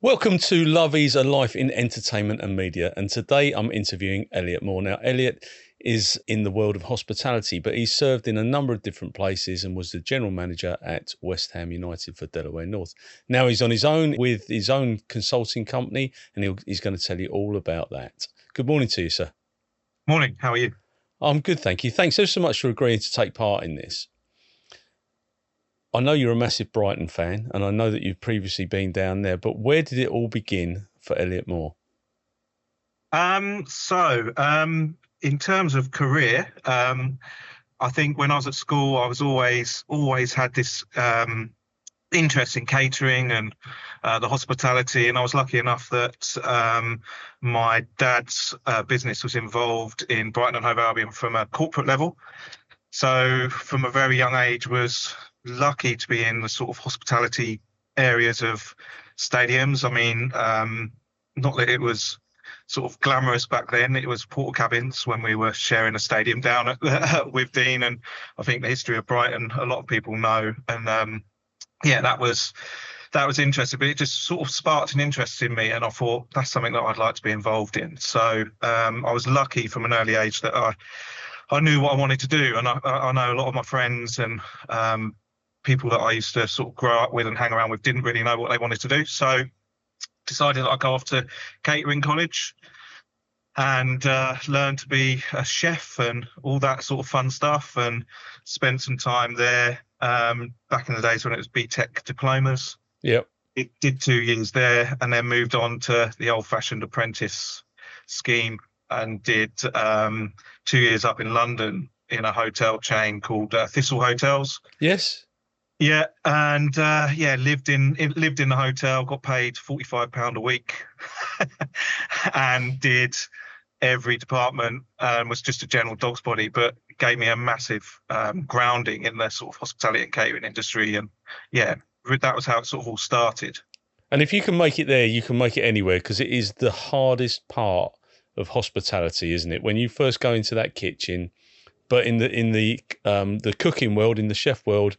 Welcome to Love is a Life in Entertainment and Media. And today I'm interviewing Elliott Moore. Now, Elliot is in the world of hospitality, but he's served in a number of different places and was the general manager at West Ham United for Delaware North. Now he's on his own with his own consulting company, and he's going to tell you all about that. Good morning to you, sir. Morning, how are you? I'm good, thank you. Thanks so much for agreeing to take part in this. I know you're a massive Brighton fan, and I know that you've previously been down there, but where did it all begin for Elliott Moore? In terms of career, I think when I was at school, I was always had this interest in catering and the hospitality, and I was lucky enough that my dad's business was involved in Brighton Hove Albion from a corporate level. So from a very young age, was lucky to be in the sort of hospitality areas of stadiums. I mean, not that it was sort of glamorous back then. It was porter cabins when we were sharing a stadium down at with Dean. And I think the history of Brighton, a lot of people know. And yeah, that was interesting. But it just sort of sparked an interest in me, and I thought that's something that I'd like to be involved in. So I was lucky from an early age that I knew what I wanted to do, and I know a lot of my friends and people that I used to sort of grow up with and hang around with didn't really know what they wanted to do. So decided that I'd go off to catering college and learn to be a chef and all that sort of fun stuff, and spent some time there back in the days when it was BTEC diplomas. Yep. It did 2 years there and then moved on to the old-fashioned apprentice scheme and did 2 years up in London in a hotel chain called Thistle Hotels. Yes. Yeah, and lived in the hotel, got paid £45 a week, and did every department. Was just a general dog's body, but gave me a massive grounding in the sort of hospitality and catering industry. And yeah, that was how it sort of all started. And if you can make it there, you can make it anywhere, because it is the hardest part of hospitality, isn't it? When you first go into that kitchen, but in the cooking world, in the chef world,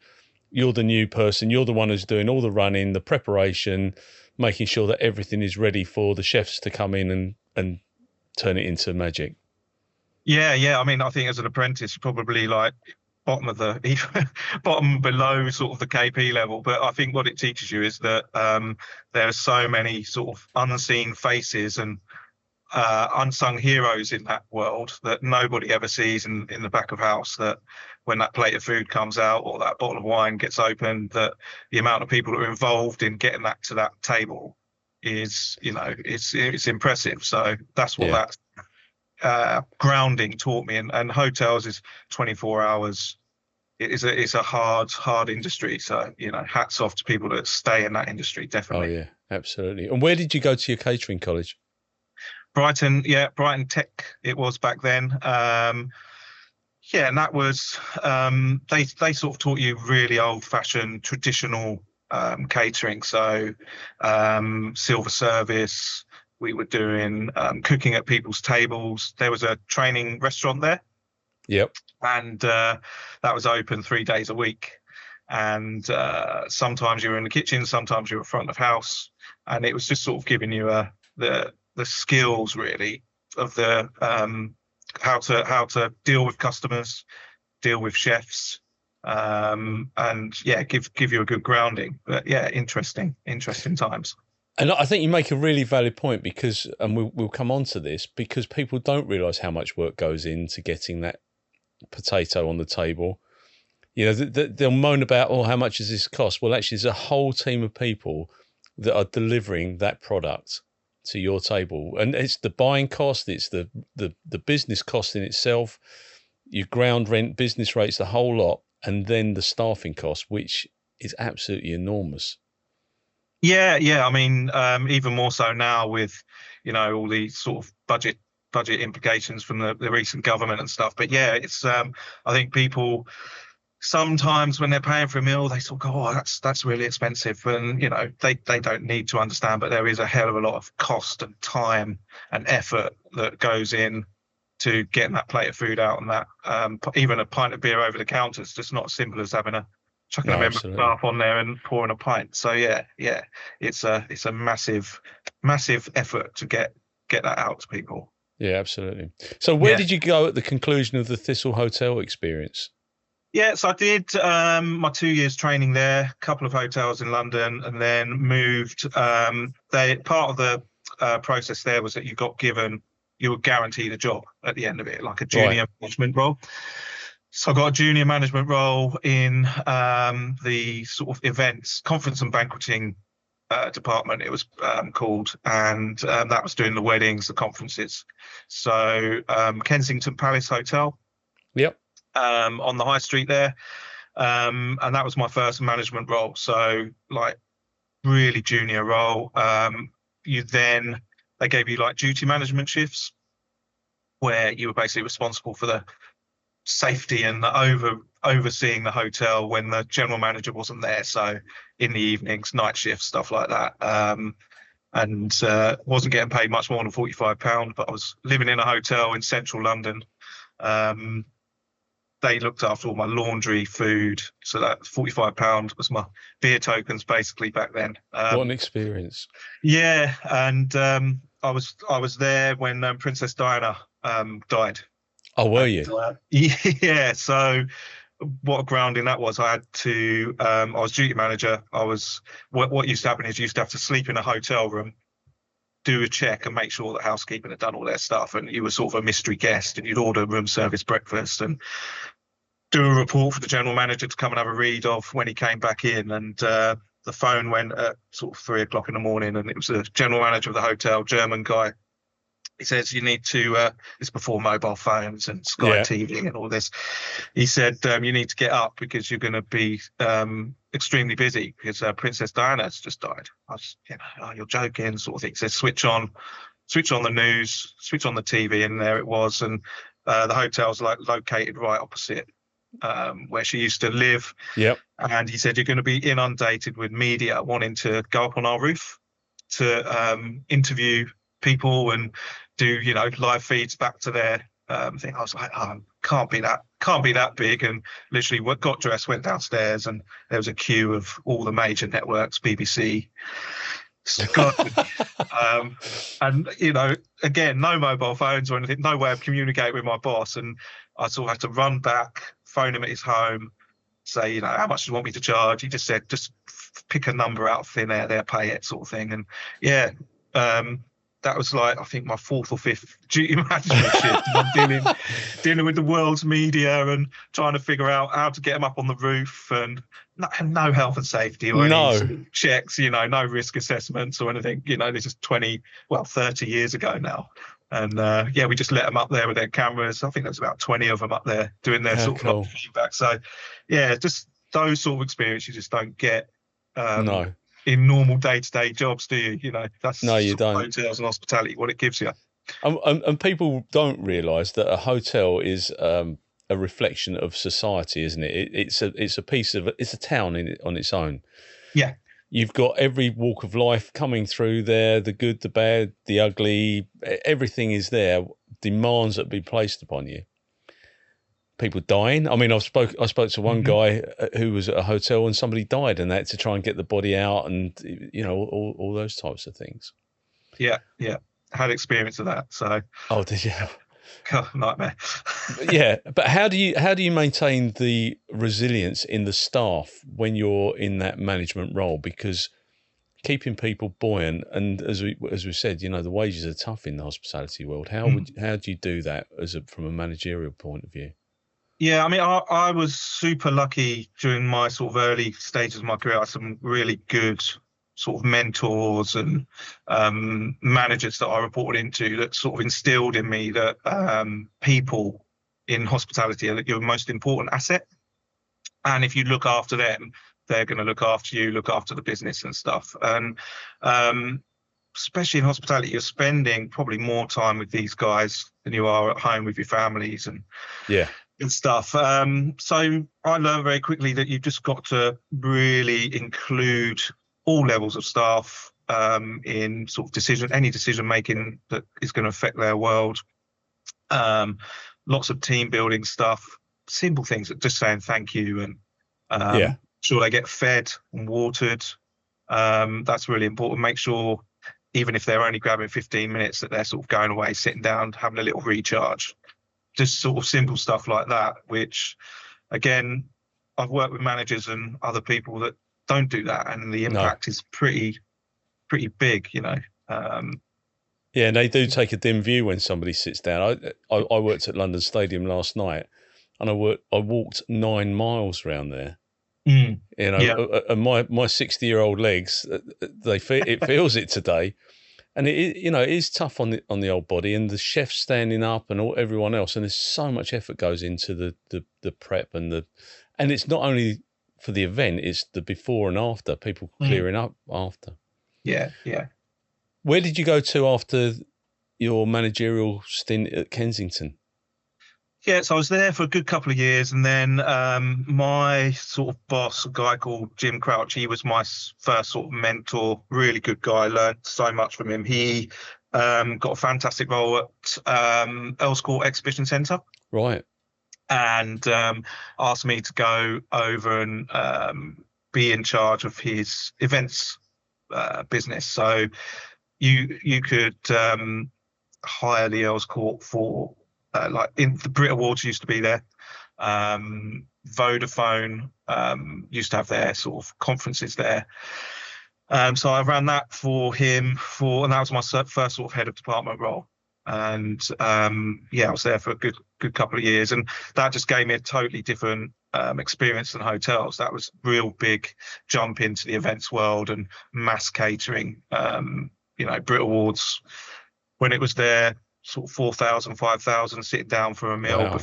you're the new person. You're the one who's doing all the running, the preparation, making sure that everything is ready for the chefs to come in and turn it into magic. Yeah. I mean, I think as an apprentice, you're probably like bottom of the bottom below sort of the KP level. But I think what it teaches you is that there are so many sort of unseen faces and unsung heroes in that world that nobody ever sees in the back of house, that when that plate of food comes out or that bottle of wine gets opened, that the amount of people that are involved in getting that to that table is, it's impressive. So that's what that grounding taught me. And hotels is 24 hours. It's a hard industry. So, hats off to people that stay in that industry, definitely. Oh, yeah, absolutely. And where did you go to your catering college? Brighton, yeah, Brighton Tech it was back then. And that was they sort of taught you really old-fashioned, traditional catering. So silver service. We were doing cooking at people's tables. There was a training restaurant there. Yep. And that was open 3 days a week. And sometimes you were in the kitchen, sometimes you were front of house, and it was just sort of giving you the skills really of the how to deal with customers, deal with chefs, and give you a good grounding. But yeah, interesting times. And I think you make a really valid point, because, and we'll come on to this, because people don't realise how much work goes into getting that potato on the table. They'll moan about, how much does this cost? Well, actually, there's a whole team of people that are delivering that product to your table, and it's the buying cost, it's the business cost in itself, your ground rent, business rates, the whole lot, and then the staffing cost, which is absolutely enormous. Yeah. I mean, even more so now with all the sort of budget implications from the recent government and stuff. But yeah, it's I think people sometimes when they're paying for a meal, they sort of go, "Oh, that's really expensive," and they don't need to understand, but there is a hell of a lot of cost and time and effort that goes in to getting that plate of food out, and that even a pint of beer over the counter is just not as simple as having chucking No, a member of absolutely. staff on there and pouring a pint. So yeah, it's a massive effort to get that out to people. Yeah, absolutely. So where Yeah. did you go at the conclusion of the Thistle Hotel experience? Yeah, so I did my 2 years training there, a couple of hotels in London, and then moved. They part of the process there was that you were guaranteed a job at the end of it, like a Right. junior management role. So I got a junior management role in the sort of events, conference and banqueting department, it was called, and that was doing the weddings, the conferences. So Kensington Palace Hotel Yep. on the high street there. And that was my first management role. So like really junior role. They gave you like duty management shifts where you were basically responsible for the safety and overseeing the hotel when the general manager wasn't there. So in the evenings, night shifts, stuff like that. And wasn't getting paid much more than £45, but I was living in a hotel in central London. They looked after all my laundry, food. So that £45 was my beer tokens basically back then. What an experience. Yeah, and I was there when Princess Diana died. Oh, were And, you? yeah, so what a grounding that was. I was duty manager. What used to happen is you used to have to sleep in a hotel room, do a check and make sure that housekeeping had done all their stuff, and you were sort of a mystery guest, and you'd order room service breakfast and do a report for the general manager to come and have a read of when he came back in. And the phone went at sort of 3 o'clock in the morning, and it was the general manager of the hotel, German guy. He says, you need to, it's before mobile phones and Sky Yeah. TV and all this. He said, you need to get up because you're going to be extremely busy because Princess Diana's just died. I was, oh, you're joking, sort of thing. He says, switch on the news, switch on the TV, and there it was. And the hotel's like located right opposite where she used to live. Yep. And he said, you're going to be inundated with media wanting to go up on our roof to interview people and do live feeds back to their thing. I was like, oh, can't be that big. And literally got dressed, went downstairs, and there was a queue of all the major networks, BBC, Sky, and again, no mobile phones or anything, no way of communicating with my boss. And I sort of had to run back, phone him at his home, say, how much do you want me to charge? He just said, just pick a number out of thin air, they'll pay it, sort of thing. And yeah, that was like, I think, my fourth or fifth duty management shift. dealing with the world's media and trying to figure out how to get them up on the roof, and no health and safety or any sort of checks, no risk assessments or anything. This is 30 years ago now. And we just let them up there with their cameras. I think there's about 20 of them up there doing their sort of feedback. So yeah, just those sort of experiences you just don't get. No. In normal day-to-day jobs, do you? That's no, you don't. Hotels and hospitality, what it gives you. And people don't realise that a hotel is a reflection of society, isn't it? It's a town on its own. Yeah. You've got every walk of life coming through there, the good, the bad, the ugly, everything is there, demands that be placed upon you. People dying. I mean, I spoke to one guy who was at a hotel and somebody died, and they had to try and get the body out, and all those types of things. Yeah, I had experience of that. So. Oh, did you? God, nightmare. Yeah, but how do you maintain the resilience in the staff when you're in that management role? Because keeping people buoyant, and as we said, the wages are tough in the hospitality world. How do you do that from a managerial point of view? Yeah, I mean, I was super lucky during my sort of early stages of my career. I had some really good sort of mentors and managers that I reported into that sort of instilled in me that people in hospitality are your most important asset. And if you look after them, they're going to look after you, look after the business and stuff. And especially in hospitality, you're spending probably more time with these guys than you are at home with your families and stuff. So I learned very quickly that you've just got to really include all levels of staff in sort of any decision making that is going to affect their world. Lots of team building stuff, simple things, just saying thank you and sure they get fed and watered. That's really important. Make sure, even if they're only grabbing 15 minutes, that they're sort of going away, sitting down, having a little recharge. Just sort of simple stuff like that, which, again, I've worked with managers and other people that don't do that, and the No. impact is pretty big, you know. Um, Yeah, and they do take a dim view when somebody sits down. I worked at London Stadium last night, and I walked 9 miles around there. mm, You know, yeah, and my 60-year-old legs, it feels it today, and it is tough on the old body, and the chefs standing up and everyone else, and there's so much effort goes into the prep and it's not only for the event, it's the before and after, people mm, clearing up after. yeah, yeah. Where did you go to after your managerial stint at Kensington? Yeah, so I was there for a good couple of years, and then my sort of boss, a guy called Jim Crouch, he was my first sort of mentor. Really good guy. Learned so much from him. He got a fantastic role at Earls Court Exhibition Centre, Right. and asked me to go over and be in charge of his events business. So you could hire the Earls Court for like in the Brit Awards used to be there. Vodafone used to have their sort of conferences there. So I ran that for him and that was my first sort of head of department role. And yeah, I was there for a good couple of years, and that just gave me a totally different experience than hotels. That was real big jump into the events world and mass catering. Brit Awards, when it was there, sort of 4,000, 5,000 sitting down for a meal Wow.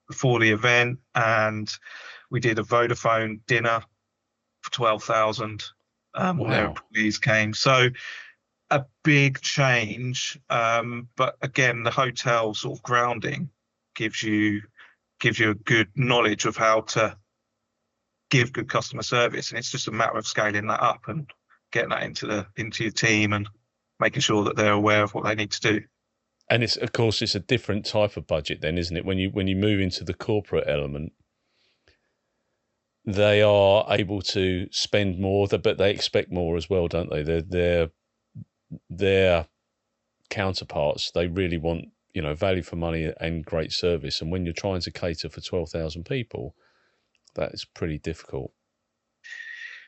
before the event, and we did a Vodafone dinner for 12,000. All their Wow. employees came. So a big change, but again, the hotel sort of grounding gives you a good knowledge of how to give good customer service, and it's just a matter of scaling that up and getting that into your team and making sure that they're aware of what they need to do. And it's, of course, it's a different type of budget then, isn't it? When you move into the corporate element, they are able to spend more, but they expect more as well, don't they? Their counterparts, they really want, value for money and great service. And when you're trying to cater for 12,000 people, that is pretty difficult.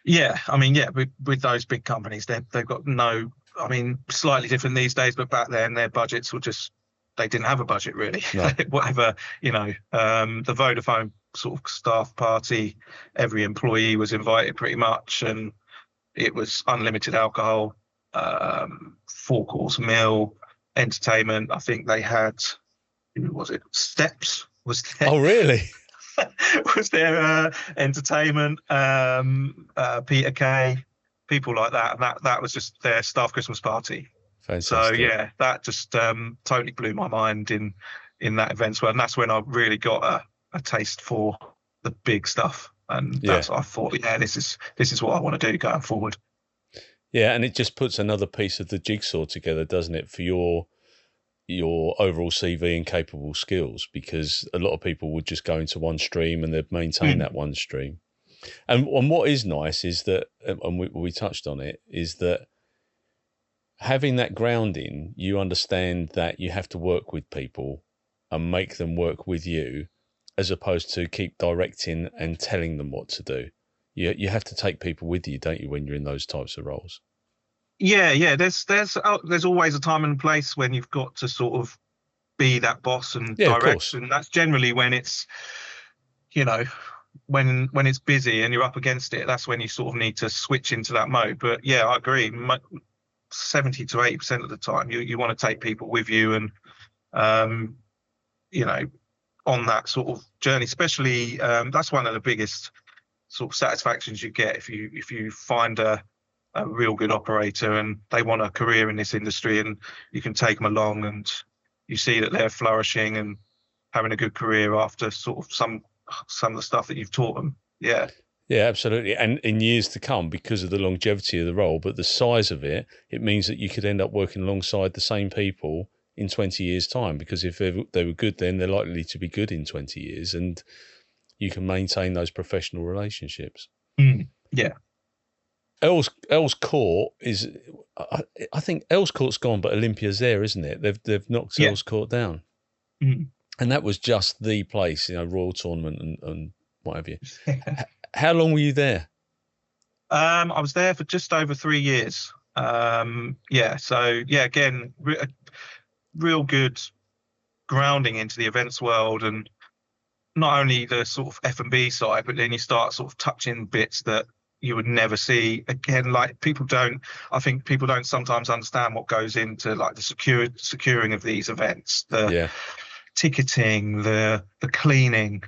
Yeah, I mean, yeah, with those big companies, they've got no. I mean, slightly different these days, but back then their budgets were just, they didn't have a budget really. No. Whatever, the Vodafone sort of staff party, every employee was invited pretty much, and it was unlimited alcohol, 4-course meal, entertainment. I think they had, who was it? Steps was there. Oh, really? Was there entertainment, Peter Kay, people like that, and that was just their staff Christmas party. Fantastic. So yeah, that just totally blew my mind in that events world, and that's when I really got a taste for the big stuff, and that's I thought, yeah, this is what I want to do going forward. Yeah, and it just puts another piece of the jigsaw together, doesn't it, for your overall CV and capable skills, because a lot of people would just go into one stream and they'd maintain that one stream. And what is nice is that, and we touched on it, is that having that grounding, you understand that you have to work with people and make them work with you, as opposed to keep directing and telling them what to do. You have to take people with you, don't you, when you're in those types of roles? Yeah. There's always a time and place when you've got to sort of be that boss and direct, and that's generally when it's, when it's busy and you're up against it. That's when you sort of need to switch into that mode. But yeah, I agree. 70 to 80% of the time, you want to take people with you, and on that sort of journey. Especially that's one of the biggest sort of satisfactions you get if you find a real good operator and they want a career in this industry, and you can take them along and you see that they're flourishing and having a good career after sort of some of the stuff that you've taught them. Yeah, absolutely. And in years to come, because of the longevity of the role, but the size of it means that you could end up working alongside the same people in 20 years' time, because if they were good then, they're likely to be good in 20 years, and you can maintain those professional relationships. Yeah. Earls Court is, I think Earls Court's gone, but Olympia's there, isn't it? They've knocked Yeah. Earls Court down, Mm. and that was just the place, Royal Tournament and what have you. How long were you there? I was there for just over 3 years. Yeah. So yeah, again, real good grounding into the events world, and not only the sort of F&B side, but then you start sort of touching bits that you would never see again. Like I think people don't sometimes understand what goes into like the securing of these events, the Yeah, ticketing, the cleaning,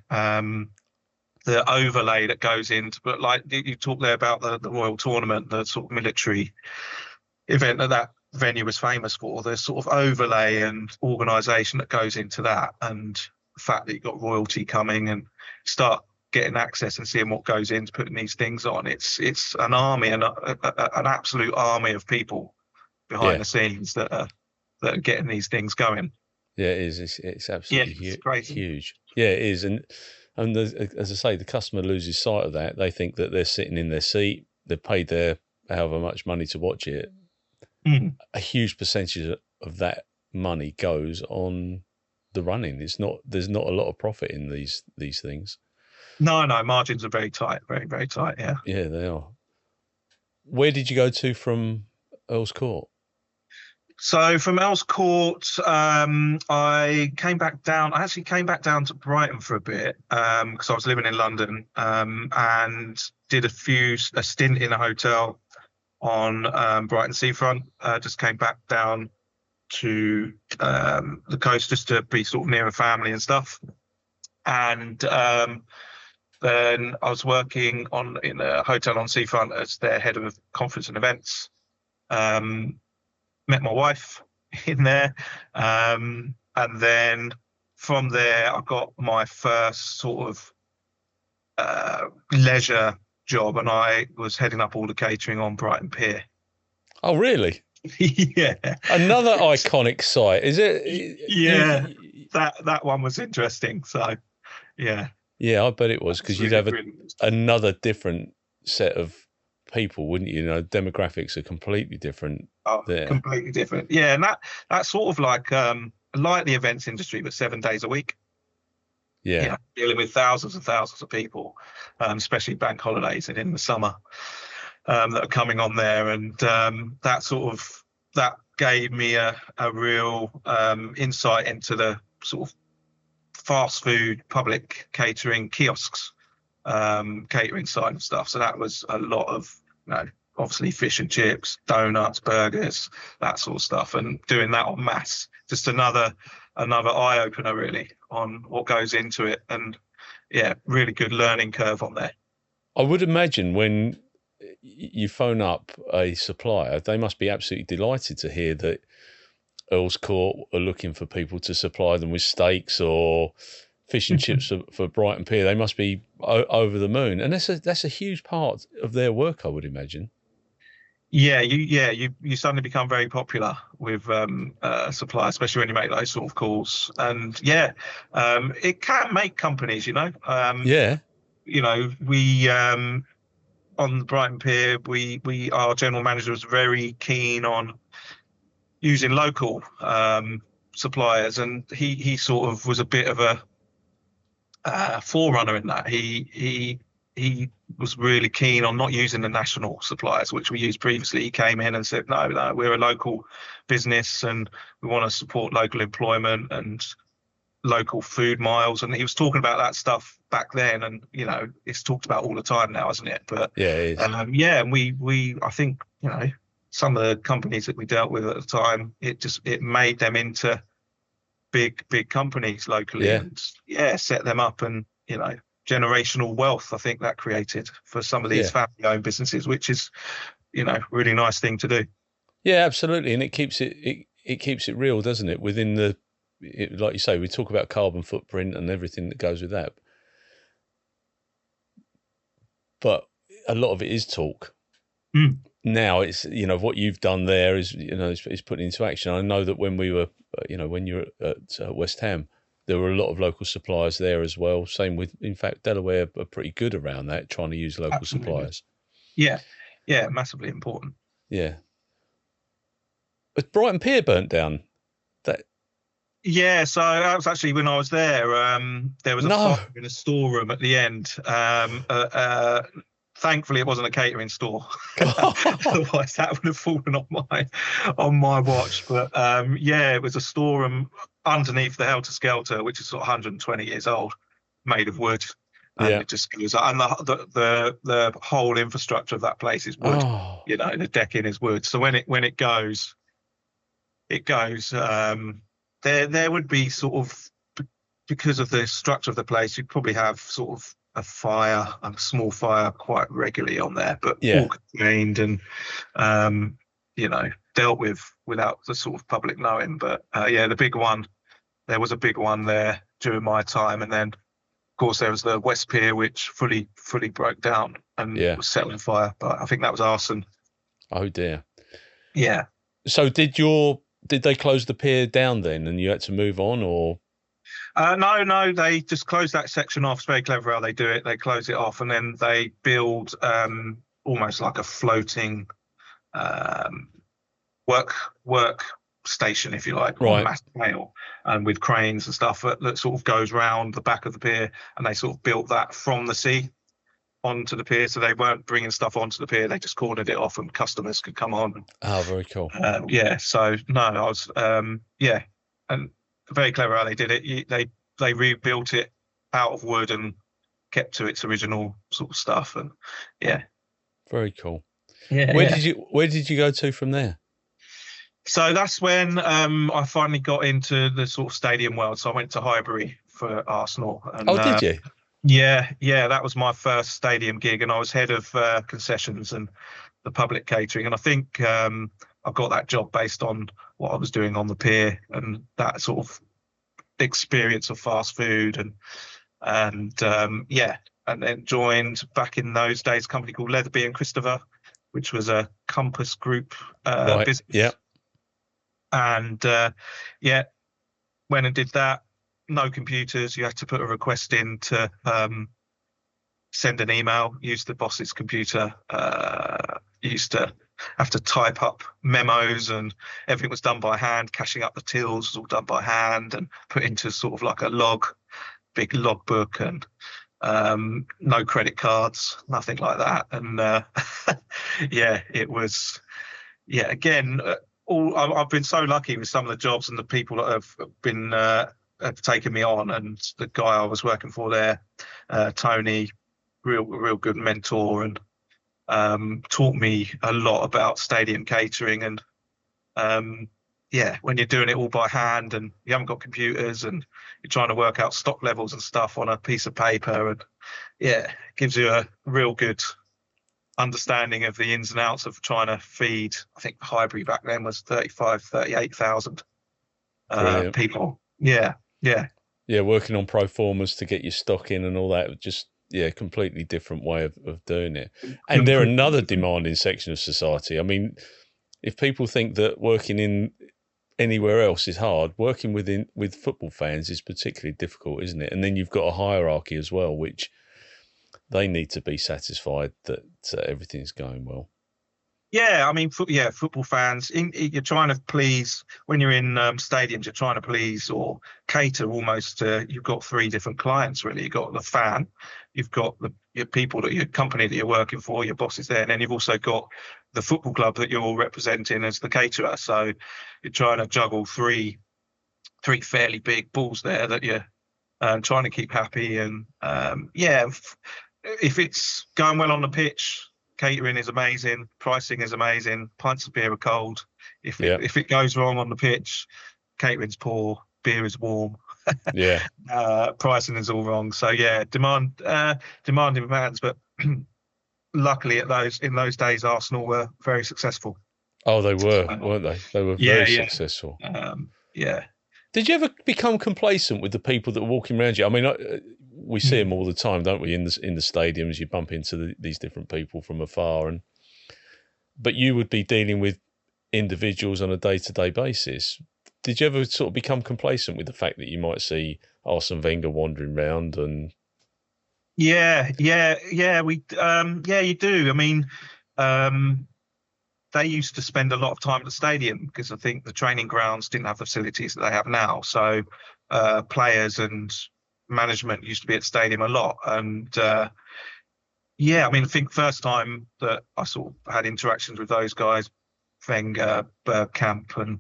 the overlay that goes into. But like you talk there about the Royal Tournament, the sort of military event that venue was famous for, the sort of overlay and organisation that goes into that, and the fact that you've got royalty coming and start getting access and seeing what goes into putting these things on. It's an army and an absolute army of people behind yeah, the scenes that are getting these things going. yeah. It is. It's Yeah, absolutely it's crazy. huge. Yeah, it is. And as I say, the customer loses sight of that. They think that they're sitting in their seat. They've paid their however much money to watch it. Mm. A huge percentage of that money goes on the running. There's not a lot of profit in these things. No, margins are very tight, very, very tight. Yeah. Yeah, they are. Where did you go to from Earl's Court? So from Earls Court, I came back down. I actually came back down to Brighton for a bit because I was living in London, and did a stint in a hotel on Brighton seafront. Just came back down to the coast just to be sort of near a family and stuff. And then I was working in a hotel on seafront as their head of conference and events. Met my wife in there, and then from there I got my first sort of leisure job, and I was heading up all the catering on Brighton Pier. Oh, really? Yeah. Another iconic site, is it? Yeah, that one was interesting. So yeah. Yeah, I bet it was, because you'd have really another different set of people, wouldn't you? Demographics are completely different there. Completely different. Yeah, and that's sort of like the events industry, but 7 days a week. Yeah. Dealing with thousands and thousands of people, especially bank holidays and in the summer, that are coming on there, and that gave me a real insight into the sort of fast food public catering kiosks, catering side of stuff. So that was a lot of obviously fish and chips, donuts, burgers, that sort of stuff, and doing that en masse. Just another eye opener really on what goes into it, and yeah, really good learning curve on there. I would imagine when you phone up a supplier, they must be absolutely delighted to hear that Earl's Court are looking for people to supply them with steaks or fish and chips for Brighton Pier. They must be over the moon, and that's a huge part of their work, I would imagine. Yeah, you suddenly become very popular with suppliers, especially when you make those sort of calls. And yeah, it can make companies, Yeah. We on the Brighton Pier, our general manager was very keen on using local suppliers, and he sort of was a bit of a forerunner in that. He was really keen on not using the national suppliers, which we used previously. He came in and said, no, we're a local business and we want to support local employment and local food miles. And he was talking about that stuff back then, and it's talked about all the time now, isn't it? But yeah, it is. And I think some of the companies that we dealt with at the time, it made them into big companies locally, and set them up, and generational wealth I think that created for some of these family-owned businesses, which is really nice thing to do. Yeah, absolutely. And it keeps it real, doesn't it? Within like you say, we talk about carbon footprint and everything that goes with that, but a lot of it is talk. Now it's what you've done there is is put into action. I know that when we were when you were at West Ham, there were a lot of local suppliers there as well. Same with, in fact, Delaware are pretty good around that, trying to use local Absolutely. suppliers. Yeah, yeah, massively important. Yeah. But Brighton Pier burnt down. That Yeah, so that was actually when I was there. There was a no. fire in a storeroom at the end. Thankfully, it wasn't a catering store. Otherwise, that would have fallen on my watch. But yeah, it was a storeroom underneath the Helter Skelter, which is sort of 120 years old, made of wood, and Yeah. it just goes. And the whole infrastructure of that place is wood. Oh. You know, the decking is wood. So when it goes, it goes. There would be sort of, because of the structure of the place, you'd probably have sort of a small fire quite regularly on there, but Yeah. all contained and you know, dealt with without the sort of public knowing. But yeah, there was a big one there during my time, and then of course there was the West Pier, which fully broke down and Yeah. was set on fire. But I think that was arson. Oh dear. Yeah. So did they close the pier down then, and you had to move on, or? No, they just close that section off. It's very clever how they do it. They close it off and then they build almost like a floating work station, if you like, on a mass scale, and with cranes and stuff that sort of goes round the back of the pier. And they sort of built that from the sea onto the pier, so they weren't bringing stuff onto the pier. They just cornered it off, and customers could come on. Oh, very cool. Yeah. So no, I was yeah, and very clever how they did it. They rebuilt it out of wood and kept to its original sort of stuff, and yeah, very cool. Yeah. Where did you go to from there? So that's when I finally got into the sort of stadium world. So I went to Highbury for Arsenal. And, did you? Yeah, that was my first stadium gig, and I was head of concessions and the public catering. And I think I got that job based on what I was doing on the pier and that sort of experience of fast food, and yeah, and then joined back in those days a company called Leatherby and Christopher, which was a Compass Group business. Yeah. And yeah, went and did that. No computers. You had to put a request in to send an email, use the boss's computer. Used to have to type up memos, and everything was done by hand. Cashing up the tills was all done by hand and put into sort of like a big logbook, and no credit cards, nothing like that. And yeah, it was, yeah, again, I've been so lucky with some of the jobs and the people that have taken me on. And the guy I was working for there, Tony, real good mentor, and taught me a lot about stadium catering. And yeah, when you're doing it all by hand and you haven't got computers and you're trying to work out stock levels and stuff on a piece of paper, and yeah, it gives you a real good understanding of the ins and outs of trying to feed. I think Highbury back then was 38,000 people. Yeah. Working on pro formas to get your stock in and all that. Just completely different way of doing it. And they're another demanding section of society. I mean, if people think that working in anywhere else is hard, working with football fans is particularly difficult, isn't it? And then you've got a hierarchy as well, which they need to be satisfied that everything's going well. Yeah, I mean, football fans, you're trying to please, when you're in stadiums, you're trying to please or cater almost. You've got three different clients, really. You've got the fan, you've got your people, your company that you're working for, your bosses there, and then you've also got the football club that you're representing as the caterer. So you're trying to juggle three fairly big balls there that you're trying to keep happy. And yeah, if it's going well on the pitch, catering is amazing, pricing is amazing, pints of beer are cold. If it goes wrong on the pitch, catering's poor, beer is warm. Yeah. Pricing is all wrong. So yeah, demanding fans, but luckily in those days Arsenal were very successful. Oh, they were, weren't they? They were very successful. Yeah. Did you ever become complacent with the people that were walking around you? I mean, we see them all the time, don't we? In the stadiums, you bump into these different people from afar, but you would be dealing with individuals on a day-to-day basis. Did you ever sort of become complacent with the fact that you might see Arsene Wenger wandering round and Yeah, you do. I mean, um, they used to spend a lot of time at the stadium because I think the training grounds didn't have the facilities that they have now. So players and management used to be at the stadium a lot. And yeah, I mean, I think first time that I sort of had interactions with those guys, Wenger, Bergkamp, and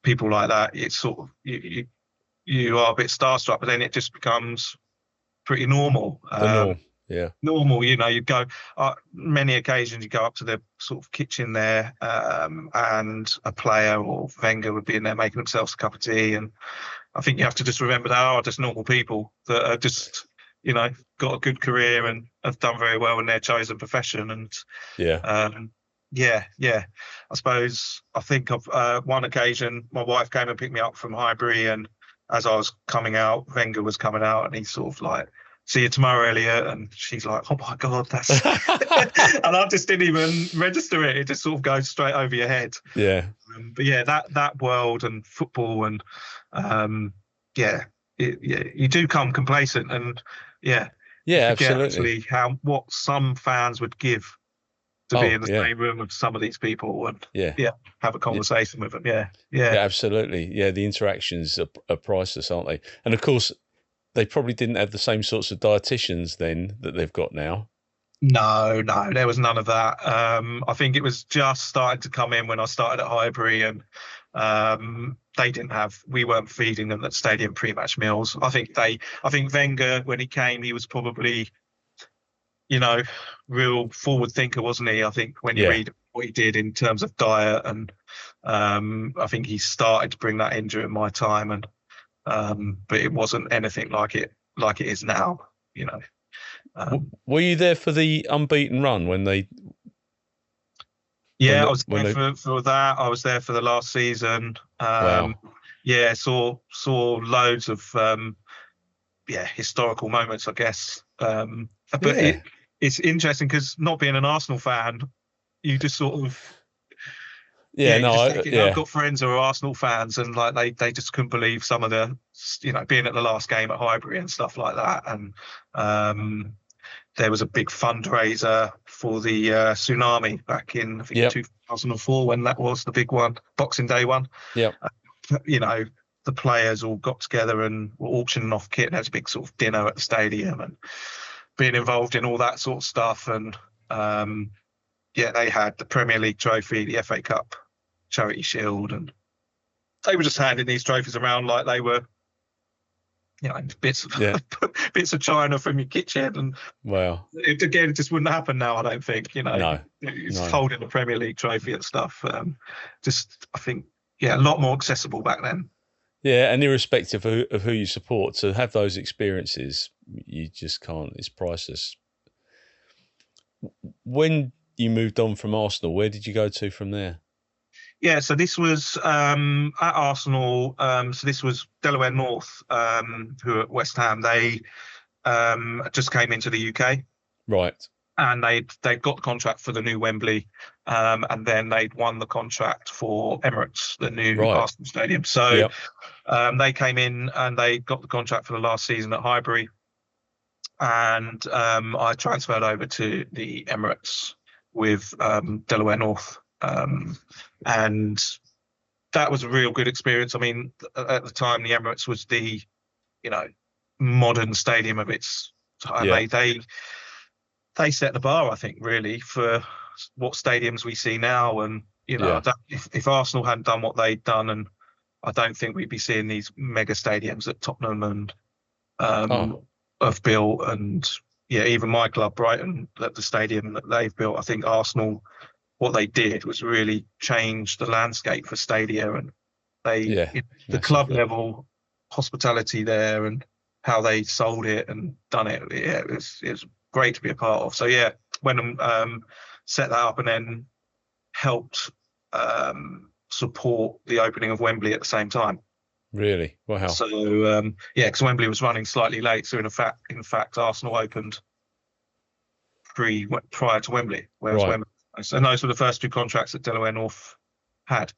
people like that, it's sort of you are a bit starstruck, but then it just becomes pretty normal. the norm. Yeah, Normal, you go many occasions you go up to the sort of kitchen there, and a player or Wenger would be in there making themselves a cup of tea, and I think you have to just remember they are just normal people that are just got a good career and have done very well in their chosen profession. And yeah, yeah, I think of one occasion my wife came and picked me up from Highbury, and as I was coming out, Wenger was coming out, and he's sort of like, "See you tomorrow, Elliot." And she's like, "Oh my God, that's," and I just didn't even register it. It just sort of goes straight over your head. yeah. But yeah, that world and football and yeah, you do come complacent, and yeah, you Yeah, forget absolutely. actually what some fans would give to be Oh, in the yeah, same room with some of these people and yeah, have a yeah, conversation with them. Yeah, yeah, yeah. absolutely. Yeah, the interactions are priceless, aren't they? And of course, they probably didn't have the same sorts of dietitians then that they've got now. No, there was none of that. I think it was just starting to come in when I started at Highbury, and we weren't feeding them at stadium pre-match meals. I think Wenger, when he came, he was probably, real forward thinker, wasn't he? I think when you Yeah, read what he did in terms of diet, and I think he started to bring that in during my time, and but it wasn't anything like it is now, you know. were you there for the unbeaten run when they Yeah, I was when there they? for that. I was there for the last season. Wow. Yeah, saw loads of historical moments, I guess. But Yeah, it's interesting because not being an Arsenal fan, you just sort of yeah. you No, just take it. I've yeah, got friends who are Arsenal fans, and like they just couldn't believe some of the being at the last game at Highbury and stuff like that. And um, there was a big fundraiser for the tsunami back in, I think, yep, 2004, when that was the big one, Boxing Day one. yep. You know, the players all got together and were auctioning off kit. And there was a big sort of dinner at the stadium and being involved in all that sort of stuff. And they had the Premier League trophy, the FA Cup, Charity Shield, and they were just handing these trophies around like they were, bits Yeah. bits of china from your kitchen. And Wow. it just wouldn't happen now, I don't think. No, It's no. holding the Premier League trophy and stuff. I think, a lot more accessible back then. Yeah, and irrespective of who you support, to have those experiences, you just can't. It's priceless. When you moved on from Arsenal, where did you go to from there? Yeah, so this was at Arsenal. So this was Delaware North, who at West Ham. They just came into the UK, Right. and they'd got the contract for the new Wembley, and then they'd won the contract for Emirates, the new Right. Arsenal stadium. So Yep. they came in and they got the contract for the last season at Highbury, and I transferred over to the Emirates with Delaware North, and that was a real good experience. I mean, at the time, the Emirates was the modern stadium of its time. Yeah. They set the bar, I think, really, for what stadiums we see now. And Yeah. if Arsenal hadn't done what they'd done, and I don't think we'd be seeing these mega stadiums that Tottenham and Oh. have built. And even my club, Brighton, at the stadium that they've built, I think Arsenal, what they did was really change the landscape for stadia, and Yeah. the club Massively. level hospitality there and how they sold it and done it. Yeah, it was great to be a part of. So when set that up and then helped support the opening of Wembley at the same time. Really. Wow. So because Wembley was running slightly late, so in fact, Arsenal opened prior to Wembley, whereas Right. Wembley. And those were the first two contracts that Delaware North had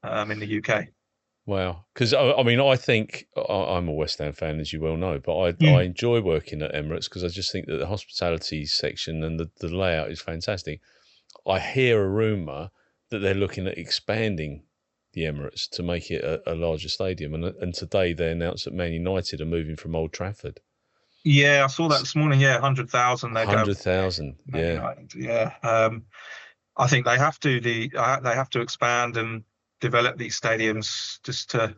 in the UK. Wow. Because I mean, I think I'm a West Ham fan, as you well know, but I Mm. enjoy working at Emirates because I just think that the hospitality section and the layout is fantastic. I hear a rumor that they're looking at expanding the Emirates to make it a larger stadium, and today they announced that Man United are moving from Old Trafford. Yeah, I saw that this morning. Yeah, 100,000 they're going. 100,000, Man yeah, United. Yeah, I think they have to they have to expand and develop these stadiums just to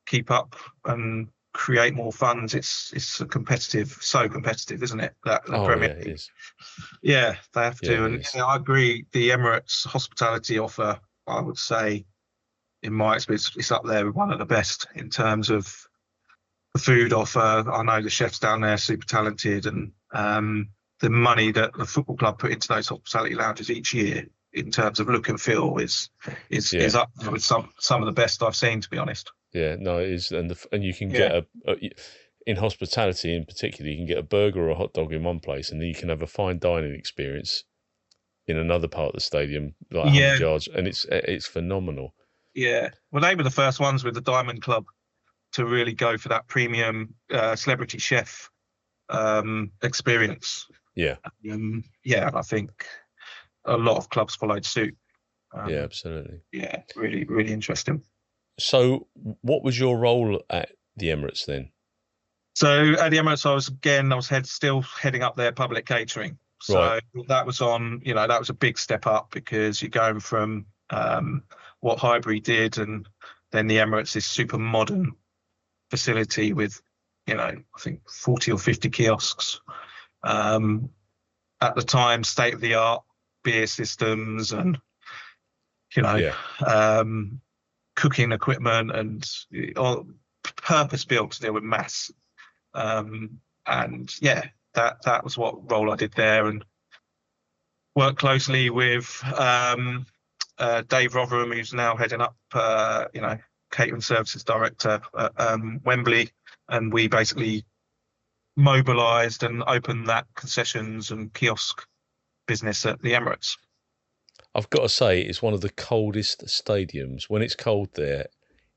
keep up and create more funds. It's a competitive, so competitive, isn't it? That the oh yeah, Premier it League. is, Yeah, they have yeah, to. it And is, yeah, I agree. The Emirates hospitality offer, I would say, in my experience, it's up there with one of the best in terms of the food offer. I know the chefs down there are super talented, and the money that the football club put into those hospitality lounges each year in terms of look and feel is yeah, up there with some of the best I've seen, to be honest. yeah. No, it is, and you can Yeah, get in hospitality in particular, you can get a burger or a hot dog in one place, and then you can have a fine dining experience in another part of the stadium, like yeah, 100 yards, and it's phenomenal. yeah. Well, they were the first ones with the Diamond Club to really go for that premium celebrity chef experience. Yeah, Yeah, and I think a lot of clubs followed suit. yeah, Um, absolutely. yeah, really, really interesting. So, what was your role at the Emirates then? So at the Emirates, I was still heading up their public catering. Right. So that was that was a big step up because you're going from what Highbury did, and then the Emirates is super modern facility with, I think 40 or 50 kiosks. Um, at the time, state of the art beer systems and, you know, Yeah. um, cooking equipment and all purpose built to deal with mass. And yeah, that was what role I did there, and worked closely with Dave Rotherham, who's now heading up, catering services director at Wembley, and we basically mobilised and opened that concessions and kiosk business at the Emirates. I've got to say, it's one of the coldest stadiums. When it's cold there,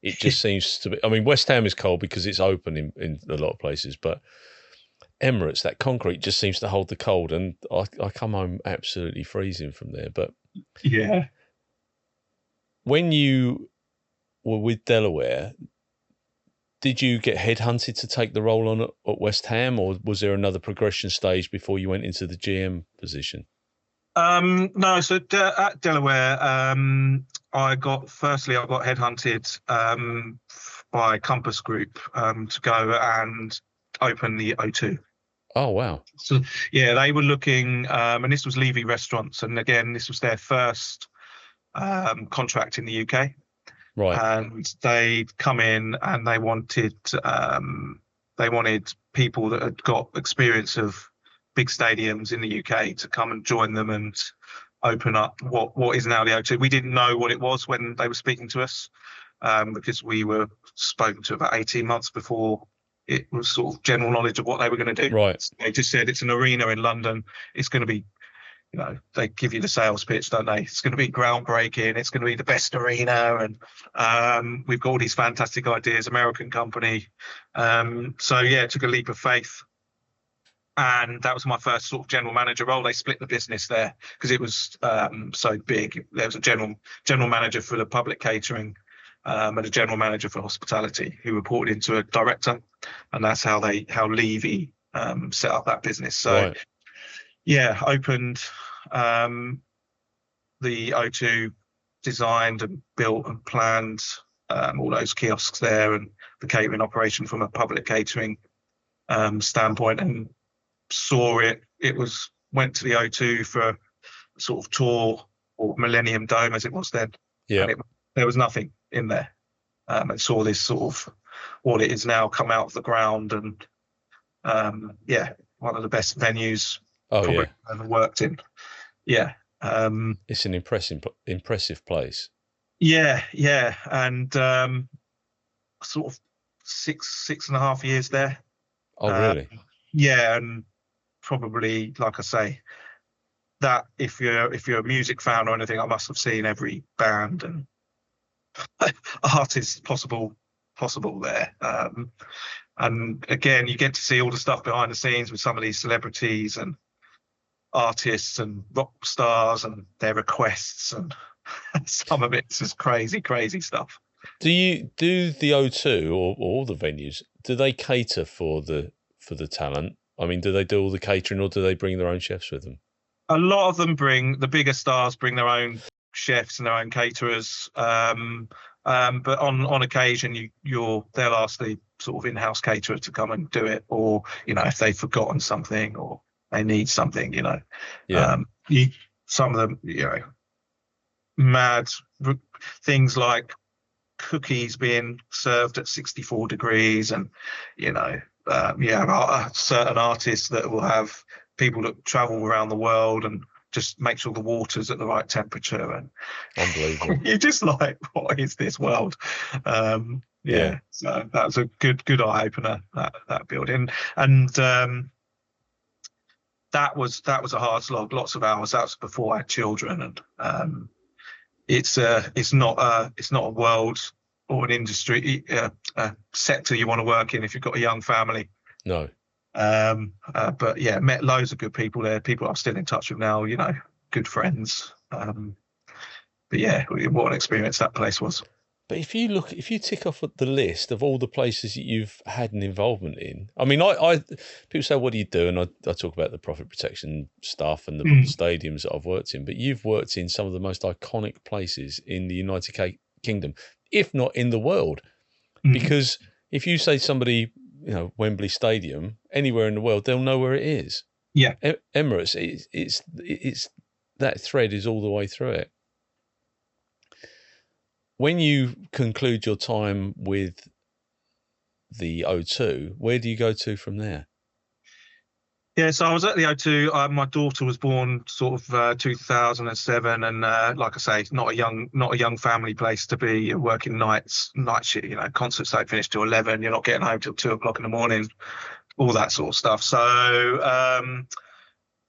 it just seems to be. I mean, West Ham is cold because it's open in a lot of places, but Emirates, that concrete just seems to hold the cold, and I come home absolutely freezing from there. But Yeah. when you were with Delaware, did you get headhunted to take the role on at West Ham, or was there another progression stage before you went into the GM position? No, so at Delaware, I got headhunted by Compass Group to go and open the O2. Oh, wow. So yeah, they were looking, and this was Levy Restaurants, and again, this was their first contract in the UK, Right. and they'd come in and they wanted people that had got experience of big stadiums in the UK to come and join them and open up what is now the O2. We didn't know what it was when they were speaking to us, because we were spoken to about 18 months before it was sort of general knowledge of what they were going to do. Right. So they just said it's an arena in London. It's going to be, they give you the sales pitch, don't they? It's going to be groundbreaking. It's going to be the best arena, and we've got all these fantastic ideas. American company, so yeah, it took a leap of faith, and that was my first sort of general manager role. They split the business there because it was so big. There was a general manager for the public catering, and a general manager for hospitality who reported into a director, and that's how Levy set up that business. So. Right. Yeah, opened the O2, designed and built and planned all those kiosks there and the catering operation from a public catering standpoint, and saw it. Went to the O2 for a sort of tour, or Millennium Dome as it was then, Yeah. and there was nothing in there, and saw this sort of what it is now come out of the ground, and yeah, one of the best venues Oh, probably yeah. ever worked in. Yeah. It's an impressive place. Yeah. And sort of 6.5 years there. Oh, really? Yeah, and probably, like I say, that if you're a music fan or anything, I must have seen every band, and artists possible there. And again, you get to see all the stuff behind the scenes with some of these celebrities and artists and rock stars and their requests, and some of it's just crazy stuff. Do the O2 or all the venues, do they cater for the talent? I mean, do they do all the catering, or do they bring their own chefs with them? A lot of them the bigger stars bring their own chefs and their own caterers. But on occasion, they'll ask the sort of in-house caterer to come and do it, or if they've forgotten something or they need something, Yeah. Some of them, mad things like cookies being served at 64 degrees, and certain artists that will have people that travel around the world and just make sure the water's at the right temperature. And unbelievable. you're just like, what is this world? So that was a good eye opener, that building. And that was a hard slog, lots of hours. That was before I had children, and it's not a world or an industry, a sector you want to work in if you've got a young family. No. But yeah, met loads of good people there, people I'm still in touch with now, good friends. But yeah, what an experience that place was. But if you tick off the list of all the places that you've had an involvement in, I mean, people say, what do you do? And I talk about the profit protection stuff and the stadiums that I've worked in, but you've worked in some of the most iconic places in the United Kingdom, if not in the world. Because if you say somebody, Wembley Stadium, anywhere in the world, they'll know where it is. Yeah. Emirates, it's that thread is all the way through it. When you conclude your time with the O2, where do you go to from there? Yeah, so I was at the O2. My daughter was born sort of 2007, and like I say, it's not a young family place to be. Working night shift. Concerts don't finish till 11. You're not getting home till 2:00 in the morning. All that sort of stuff. So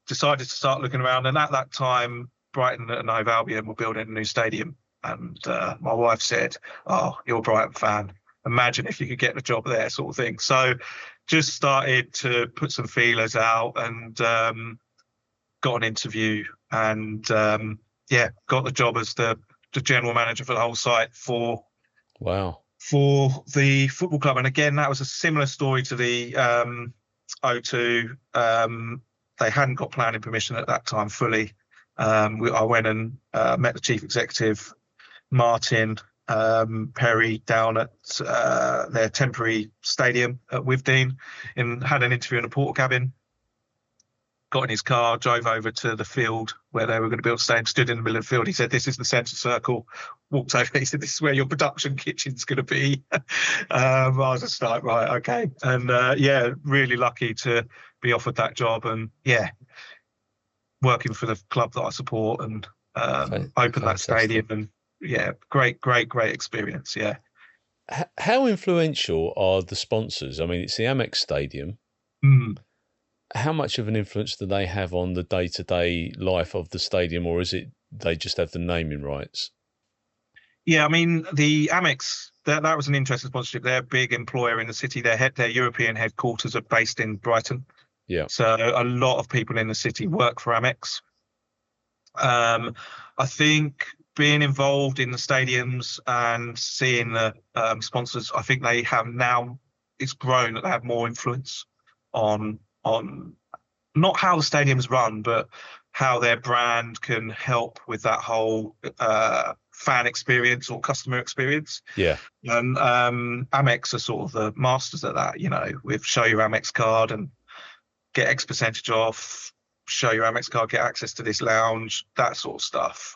decided to start looking around, and at that time, Brighton and Hove Albion were building a new stadium. And my wife said, "Oh, you're a Brighton fan. Imagine if you could get a job there," sort of thing. So just started to put some feelers out, and got an interview, and got the job as the general manager for the whole site for the football club. And again, that was a similar story to the O2. They hadn't got planning permission at that time fully. I went and met the chief executive, Martin Perry, down at their temporary stadium at Withdean, and had an interview in a porter cabin. Got in his car, drove over to the field where they were going to build a stadium, stood in the middle of the field. He said, "This is the centre circle." Walked over, he said, "This is where your production kitchen's going to be." I was just like, right, okay. And really lucky to be offered that job, and working for the club that I support, and open that stadium, and great experience. Yeah. How influential are the sponsors? I mean, it's the Amex Stadium. How much of an influence do they have on the day-to-day life of the stadium, or is it they just have the naming rights? Yeah, I mean, the Amex, that was an interesting sponsorship. They're a big employer in the city. Their European headquarters are based in Brighton. Yeah. So a lot of people in the city work for Amex. I think being involved in the stadiums and seeing the sponsors, I think they have now, it's grown that they have more influence on not how the stadiums run, but how their brand can help with that whole fan experience or customer experience. Yeah. And Amex are sort of the masters at that, with show your Amex card and get X percentage off, show your Amex card, get access to this lounge, that sort of stuff.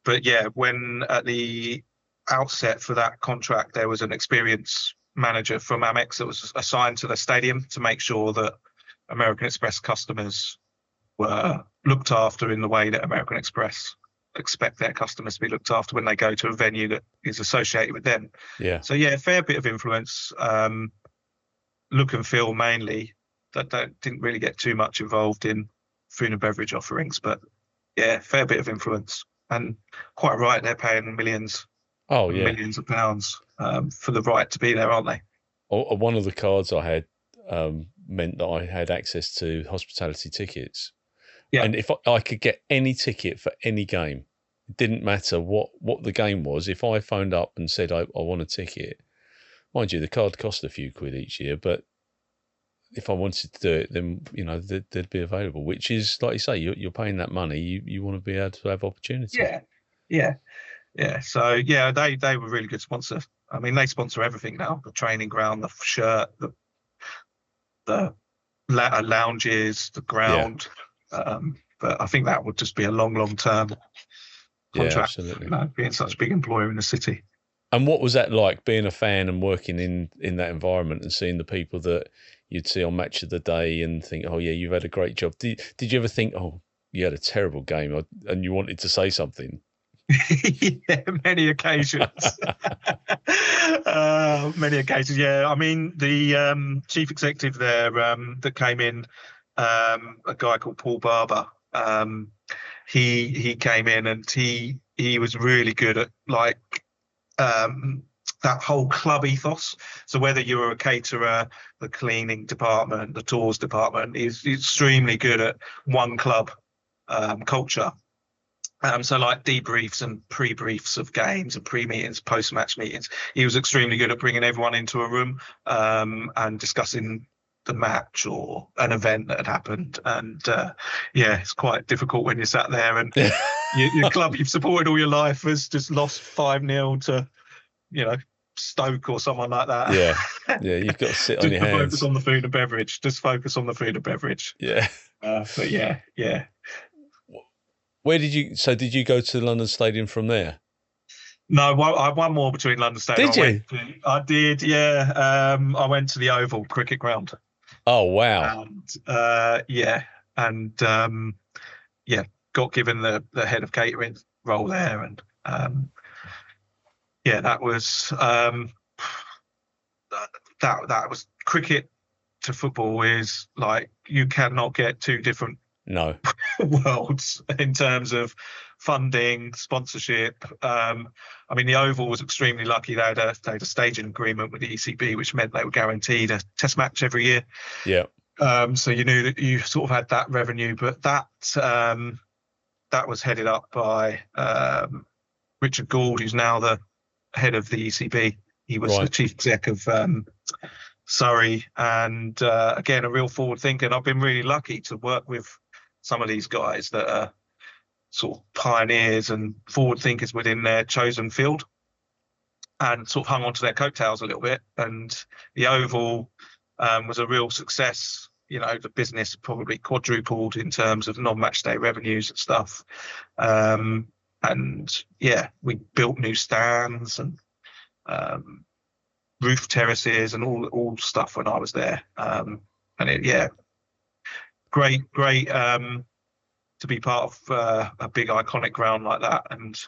But yeah, when at the outset for that contract, there was an experience manager from Amex that was assigned to the stadium to make sure that American Express customers were looked after in the way that American Express expect their customers to be looked after when they go to a venue that is associated with them. Yeah. So yeah, a fair bit of influence. Look and feel mainly. That didn't really get too much involved in food and beverage offerings, but yeah, fair bit of influence. And quite right, they're paying millions. Oh and yeah. millions of pounds for the right to be there, aren't they? One of the cards I had meant that I had access to hospitality tickets, Yeah. and if I could get any ticket for any game, it didn't matter what the game was. If I phoned up and said I want a ticket, mind you, the card cost a few quid each year, but if I wanted to do it, then they'd be available. Which is, like you say, you're paying that money. You want to be able to have opportunity. Yeah. Yeah. Yeah. So yeah, they were a really good sponsor. I mean, they sponsor everything now: the training ground, the shirt, the lounges, the Yeah, ground. But I think that would just be a long term yeah, contract. absolutely. Being such a big employer in the city. And what was that like, being a fan and working in that environment and seeing the people that you'd see on Match of the Day and think, oh yeah, you've had a great job. Did you ever think, oh, you had a terrible game and you wanted to say something? Yeah, many occasions. Many occasions. Yeah, I mean the chief executive there that came in, a guy called Paul Barber. He came in and he was really good at like that whole club ethos. So whether you were a caterer, the cleaning department, the tours department, he's extremely good at one club culture. So like debriefs and pre-briefs of games and pre-meetings, post-match meetings. He was extremely good at bringing everyone into a room and discussing the match or an event that had happened. And yeah, it's quite difficult when you're sat there and your club you've supported all your life has just lost 5-0 to, Stoke or someone like that. Yeah, you've got to sit on Just your to hands. focus on the food and beverage. Just focus on the food and beverage. Yeah. But yeah. Did you go to the London Stadium from there? No, I won more between London Stadium. Did you? I did, yeah. I went to the Oval cricket ground. Oh wow. And yeah, and yeah, got given the head of catering role there, and yeah, that was that was cricket to football is like you cannot get two different No. worlds in terms of funding, sponsorship. I mean, the Oval was extremely lucky. They had a staging agreement with the ECB, which meant they were guaranteed a test match every year. Yeah. So you knew that you sort of had that revenue, but that was headed up by Richard Gould, who's now the head of the ECB. He was the chief exec of Surrey, and again, a real forward thinker. And I've been really lucky to work with some of these guys that are sort of pioneers and forward thinkers within their chosen field, and sort of hung onto their coattails a little bit. And the Oval was a real success. The business probably quadrupled in terms of non-match day revenues and stuff. And yeah, we built new stands and roof terraces and all stuff when I was there. And great to be part of a big iconic ground like that and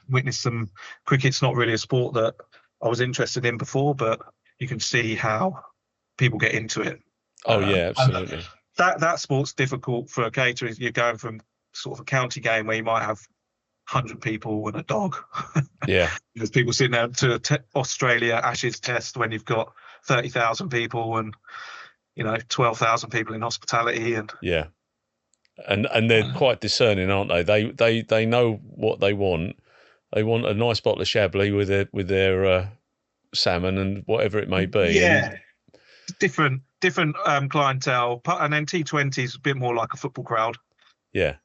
witness some cricket's not really a sport that I was interested in before, but you can see how people get into it. Oh yeah, absolutely. That sport's difficult for a caterer. You're going from sort of a county game where you might have 100 people and a dog. Yeah. There's people sitting there to Australia Ashes test when you've got 30,000 people and 12,000 people in hospitality and yeah. And they're quite discerning, aren't they? They know what they want. They want a nice bottle of Chablis with their salmon and whatever it may be. Yeah. And different clientele, and then T20 is a bit more like a football crowd. Yeah.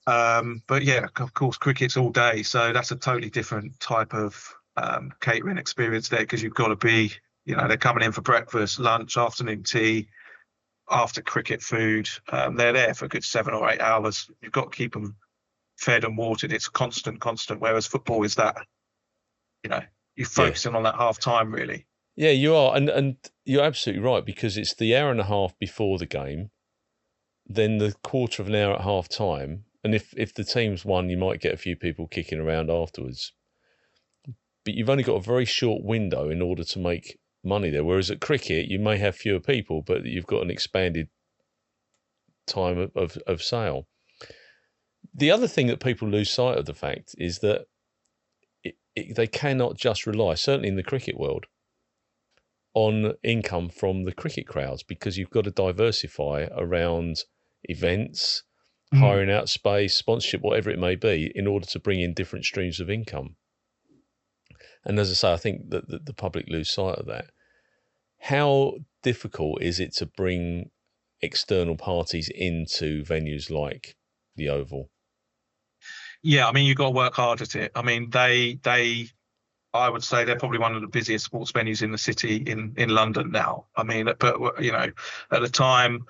But yeah, of course, cricket's all day, so that's a totally different type of catering experience there, because you've got to be, they're coming in for breakfast, lunch, afternoon tea, after cricket food. They're there for a good 7 or 8 hours. You've got to keep them fed and watered. It's constant. Whereas football is that, you're focusing on that half time really. Yeah, you are, and you're absolutely right, because it's the hour and a half before the game, then the quarter of an hour at half time, and if the team's won, you might get a few people kicking around afterwards. But you've only got a very short window in order to make money there. Whereas at cricket, you may have fewer people, but you've got an expanded time of sale. The other thing that people lose sight of the fact is that they cannot just rely, certainly in the cricket world, on income from the cricket crowds, because you've got to diversify around events, Mm. hiring out space, sponsorship, whatever it may be, in order to bring in different streams of income. And as I say, I think that the public lose sight of that. How difficult is it to bring external parties into venues like the Oval? Yeah, I mean, you've got to work hard at it. I mean, I would say they're probably one of the busiest sports venues in the city in London now. I mean, but at the time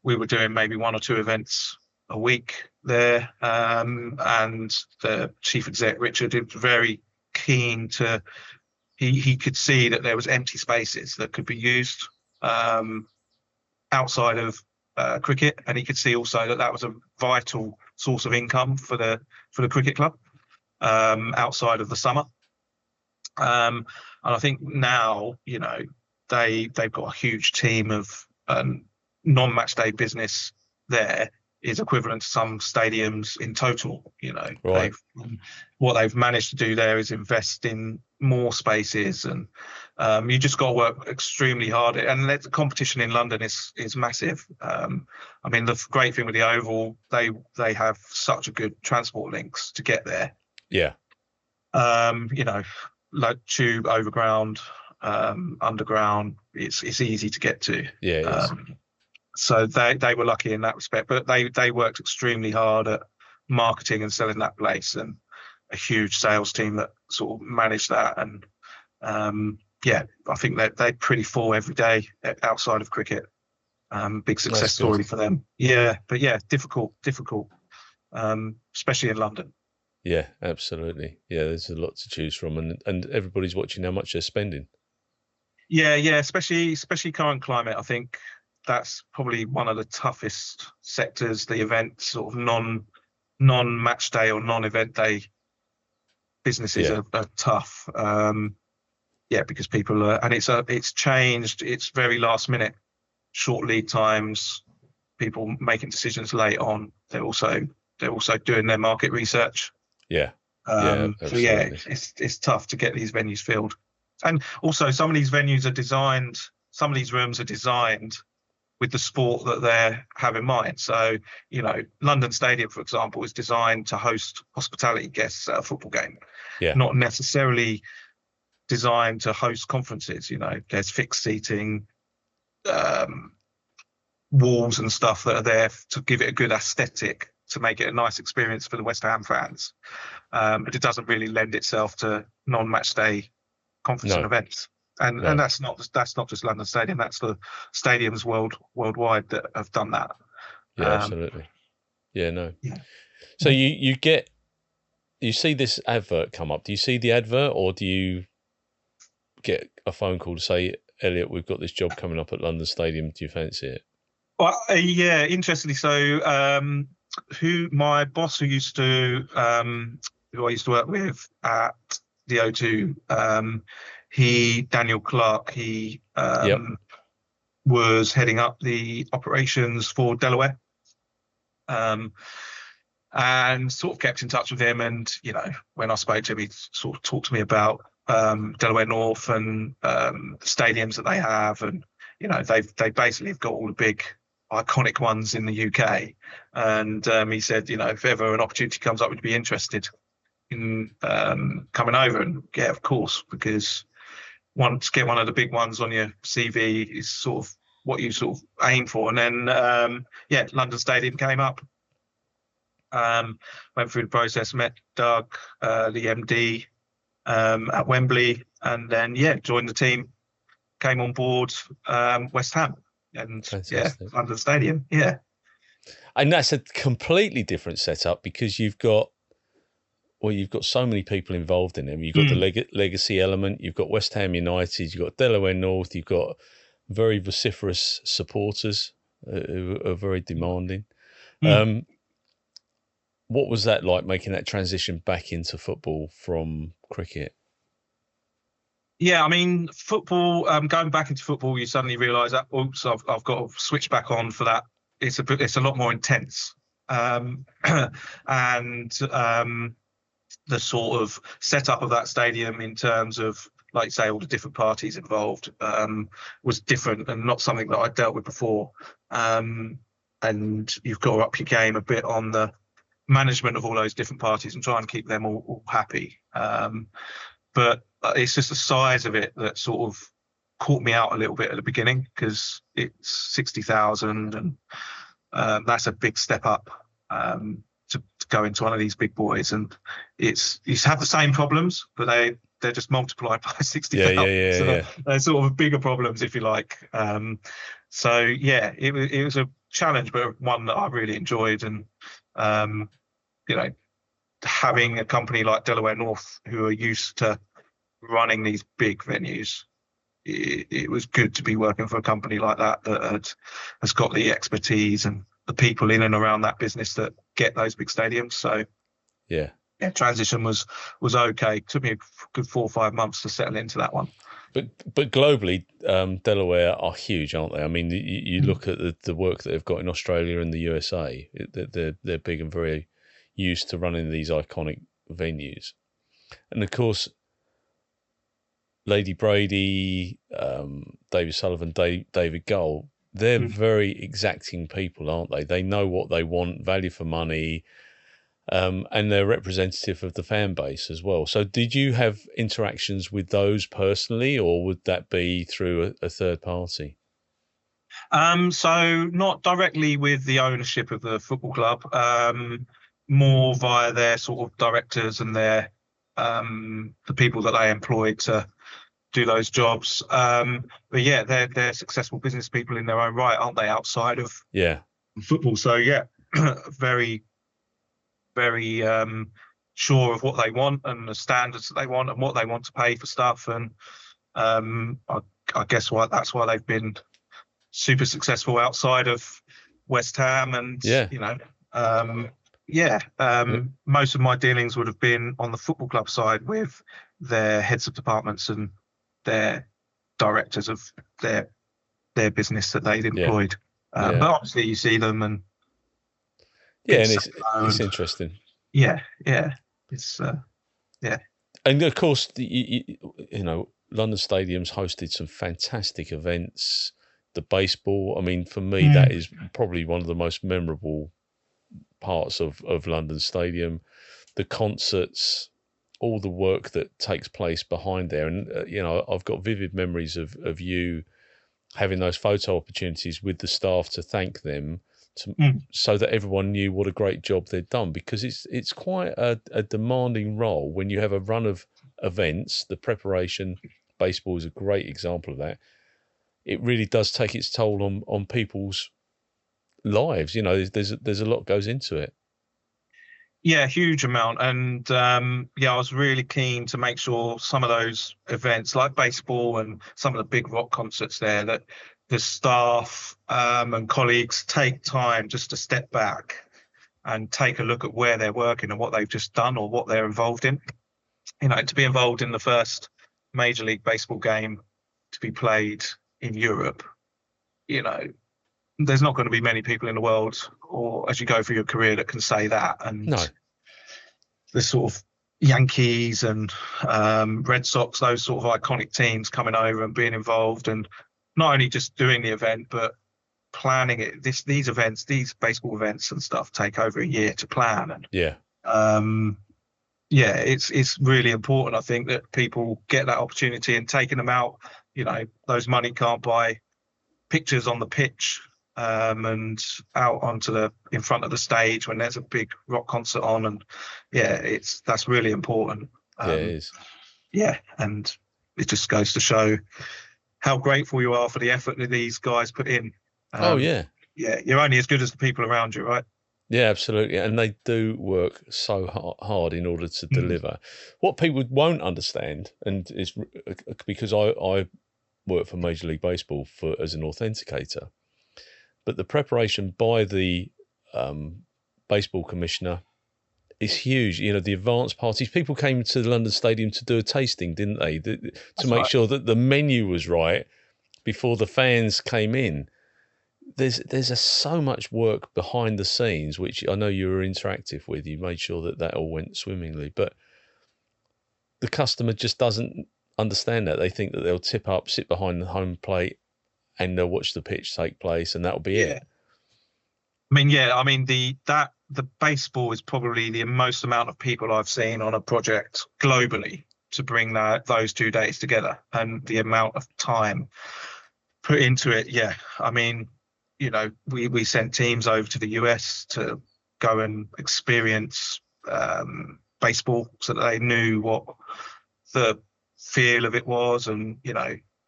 we were doing maybe one or two events a week there, and the chief exec Richard is very keen to. He could see that there was empty spaces that could be used outside of cricket, and he could see also that was a vital source of income for the cricket club outside of the summer. And I think now, they've got a huge team of non-match day business there is equivalent to some stadiums in total. Right. What they've managed to do there is invest in more spaces, and you just got to work extremely hard. And the competition in London is massive. I mean, the great thing with the Oval, they have such a good transport links to get there. Yeah. Like tube, overground, underground. It's easy to get to. Yeah, it is. So they were lucky in that respect, but they worked extremely hard at marketing and selling that place, and a huge sales team that sort of managed that. And I think they're pretty full every day outside of cricket. Big success story for them. Yeah, but yeah, difficult, especially in London. Yeah, absolutely. Yeah, there's a lot to choose from, and everybody's watching how much they're spending. Yeah, especially current climate. I think that's probably one of the toughest sectors. The event sort of non-match day or non-event day businesses are tough. Because people are, and it's changed. It's very last minute, short lead times. People making decisions late on. They're also doing their market research. Yeah. So yeah, it's tough to get these venues filled. And also some of these venues are designed, some of these rooms are designed with the sport that they have in mind. So, London Stadium, for example, is designed to host hospitality guests at a football game, not necessarily designed to host conferences. There's fixed seating, walls and stuff that are there to give it a good aesthetic, to make it a nice experience for the West Ham fans. But it doesn't really lend itself to non-match day conference and events. And that's not just London Stadium. That's the stadiums worldwide that have done that. Yeah, absolutely. Yeah, no. Yeah. So you see this advert come up. Do you see the advert, or do you get a phone call to say, Elliot, we've got this job coming up at London Stadium. Do you fancy it? Well, interestingly, so my boss who I used to work with at the O2, Daniel Clark, he was heading up the operations for Delaware, and sort of kept in touch with him. And when I spoke to him, he sort of talked to me about Delaware North and the stadiums that they have, and they basically have got all the big iconic ones in the UK. And he said, if ever an opportunity comes up, would be interested in coming over. And yeah, of course, because once get one of the big ones on your CV is sort of what you sort of aim for. And then London Stadium came up. Went through the process, met Doug, the MD at Wembley, and then joined the team, came on board West Ham, and Fantastic. London Stadium. Yeah. And that's a completely different setup, because you've got so many people involved in them. You've got the legacy element, you've got West Ham United, you've got Delaware North, you've got very vociferous supporters who are very demanding. What was that like, making that transition back into football from cricket? Yeah, I mean, football, going back into football, you suddenly realise that, oops, I've got to switch back on for that. It's a lot more intense. the sort of setup of that stadium in terms of, like you say, all the different parties involved, was different and not something that I'd dealt with before. And you've got to up your game a bit on the management of all those different parties and try and keep them all happy. But it's just the size of it that sort of caught me out a little bit at the beginning, because it's 60,000, and that's a big step up to go into one of these big boys. And it's you have the same problems, but they're just multiplied by 60,000. So they're sort of bigger problems, if you like. So yeah, it was a challenge, but one that I really enjoyed. And having a company like Delaware North, who are used to running these big venues, it was good to be working for a company like that has got the expertise and the people in and around that business that get those big stadiums. So yeah, transition was okay. It took me a good 4 or 5 months to settle into that one. But globally, Delaware are huge, aren't they? I mean, you look at the work that they've got in Australia and the USA. They're big and very used to running these iconic venues. And of course, Lady Brady, David Sullivan, David Gull, they're very exacting people, aren't they? They know what they want, value for money, and they're representative of the fan base as well. So did you have interactions with those personally, or would that be through a third party? So not directly with the ownership of the football club, more via their sort of directors and their the people that they employed to do those jobs. But yeah, they're successful business people in their own right, aren't they, outside of football? So yeah, very, very sure of what they want and the standards that they want and what they want to pay for stuff. And I guess that's why they've been super successful outside of West Ham. And most of my dealings would have been on the football club side with their heads of departments and their directors of their business that they'd employed. But obviously you see them, and it's interesting. It's and of course London Stadium's hosted some fantastic events. The baseball, I mean, for me, that is probably one of the most memorable parts of London Stadium. The concerts, all the work that takes place behind there. And, I've got vivid memories of you having those photo opportunities with the staff to thank them, so that everyone knew what a great job they'd done, because it's quite a demanding role when you have a run of events. The preparation, baseball is a great example of that. It really does take its toll on people's lives. There's a lot goes into it. Yeah, huge amount. And I was really keen to make sure some of those events like baseball and some of the big rock concerts there, that the staff and colleagues take time just to step back and take a look at where they're working and what they've just done or what they're involved in. To be involved in the first Major League Baseball game to be played in Europe, there's not going to be many people in the world, or as you go through your career, that can say that. And the sort of Yankees and Red Sox, those sort of iconic teams coming over and being involved, and not only just doing the event, but planning it. These events, these baseball events and stuff, take over a year to plan. And it's really important, I think, that people get that opportunity, and taking them out, those money can't buy pictures on the pitch and out onto in front of the stage when there's a big rock concert on. And that's really important. It is. And it just goes to show how grateful you are for the effort that these guys put in. You're only as good as the people around you, right? Yeah, absolutely. And they do work so hard in order to deliver. What people won't understand, and is because I work for Major League Baseball as an authenticator, but the preparation by the baseball commissioner is huge. The advanced parties, people came to the London Stadium to do a tasting, didn't they? To make sure that the menu was right before the fans came in. There's so much work behind the scenes, which I know you were interactive with. You made sure that all went swimmingly. But the customer just doesn't understand that. They think that they'll tip up, sit behind the home plate, and they'll watch the pitch take place, and that'll be Yeah. it. I mean the baseball is probably the most amount of people I've seen on a project globally to bring those 2 days together, and the amount of time put into it. Yeah, I mean, we sent teams over to the US to go and experience baseball so that they knew what the feel of it was. And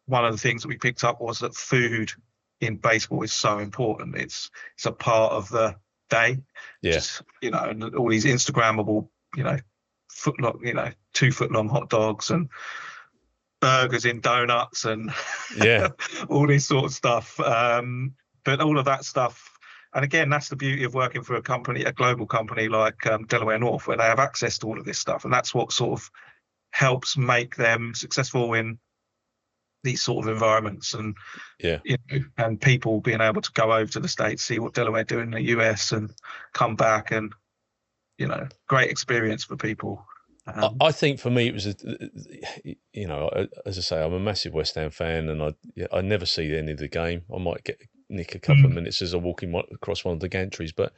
one of the things that we picked up was that food in baseball is so important. It's a part of the day. Yeah. Just and all these Instagrammable, foot long, 2 foot long hot dogs and burgers in donuts and Yeah. all this sort of stuff. But all of that stuff, and again, that's the beauty of working for a global company like Delaware North, where they have access to all of this stuff, and that's what sort of helps make them successful in these sort of environments. And and people being able to go over to the States, see what Delaware do in the US, and come back, and great experience for people. I think for me it was, as I say, I'm a massive West Ham fan, and I never see any of the game. I might nick a couple of minutes as I walk across one of the gantries, but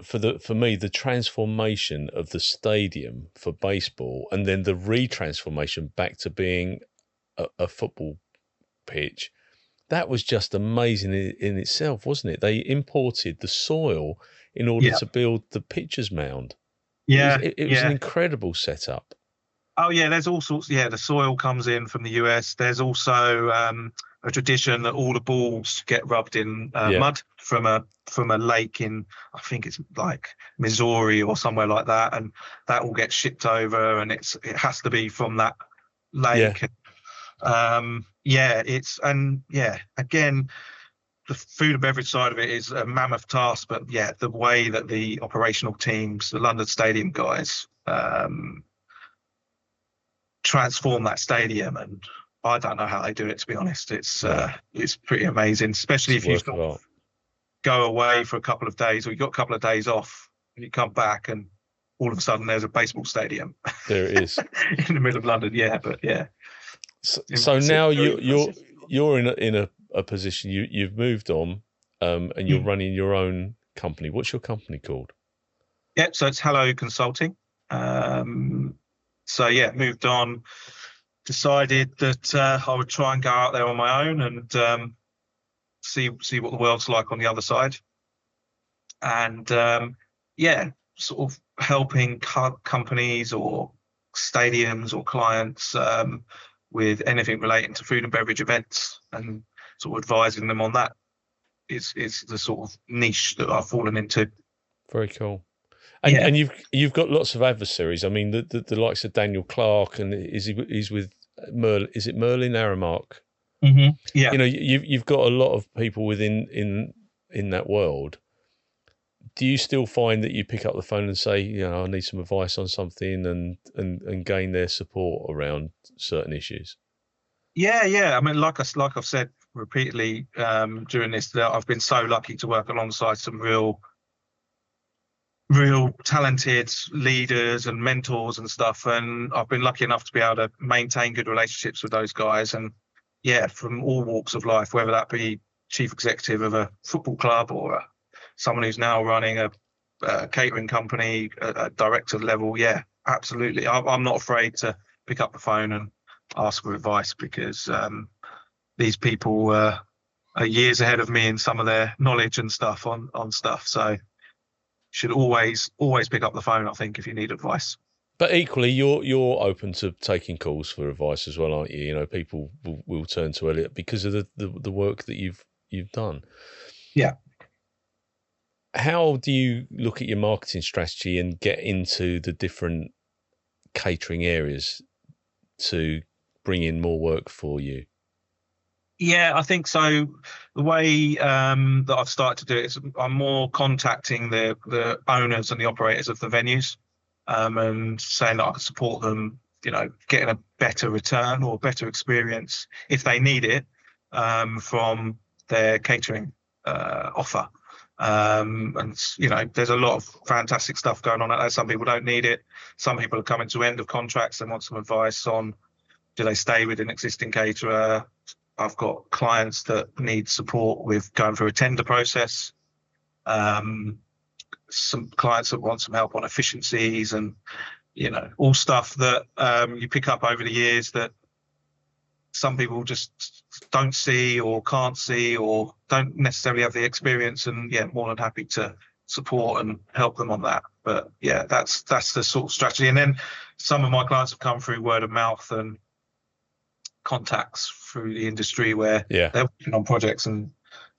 for me, the transformation of the stadium for baseball, and then the retransformation back to being a football pitch, that was just amazing in itself, wasn't it? They imported the soil in order to build the pitcher's mound. It was an incredible setup. Oh yeah, there's all sorts. Yeah, the soil comes in from the US. There's also a tradition that all the balls get rubbed in mud from a lake in, I think it's like Missouri or somewhere like that, and that all gets shipped over, and it has to be from that lake. Again, the food and beverage side of it is a mammoth task, but the way that the operational teams, the London Stadium guys, transform that stadium, and I don't know how they do it, to be honest. It's pretty amazing, especially if you go away for a couple of days, or you've got a couple of days off, and you come back, and all of a sudden there's a baseball stadium. There it is in the middle of London. So now you're in a position, you've moved on, and you're running your own company. What's your company called? So it's Hello Consulting. Moved on, decided that I would try and go out there on my own and see what the world's like on the other side. And sort of helping companies or stadiums or clients with anything relating to food and beverage events, and sort of advising them on that is the sort of niche that I've fallen into. Very cool. And you've got lots of adversaries. I mean, the likes of Daniel Clark, and he's with Merlin. Is it Merlin Aramark? Mm-hmm. Yeah. You've got a lot of people within that world. Do you still find that you pick up the phone and say, I need some advice on something, and gain their support around certain issues? Yeah. I mean, like I've said repeatedly during this, that I've been so lucky to work alongside some real talented leaders and mentors and stuff, and I've been lucky enough to be able to maintain good relationships with those guys, and from all walks of life, whether that be chief executive of a football club or someone who's now running a catering company at director level. Absolutely. I'm not afraid to pick up the phone and ask for advice, because these people are years ahead of me in some of their knowledge and stuff on stuff. So should always pick up the phone, I think, if you need advice. But equally, you're open to taking calls for advice as well, aren't you? People will turn to Elliot because of the work that you've done. Yeah. How do you look at your marketing strategy and get into the different catering areas to bring in more work for you? Yeah, I think so. The way that I've started to do it is I'm more contacting the owners and the operators of the venues, and saying that I can support them, getting a better return or better experience if they need it from their catering offer. And there's a lot of fantastic stuff going on out there. Some people don't need it. Some people are coming to end of contracts and want some advice on, do they stay with an existing caterer? I've got clients that need support with going through a tender process. Some clients that want some help on efficiencies, and all stuff that you pick up over the years that some people just don't see or can't see or don't necessarily have the experience. And more than happy to support and help them on that. But that's the sort of strategy. And then some of my clients have come through word of mouth and contacts through the industry where they're working on projects and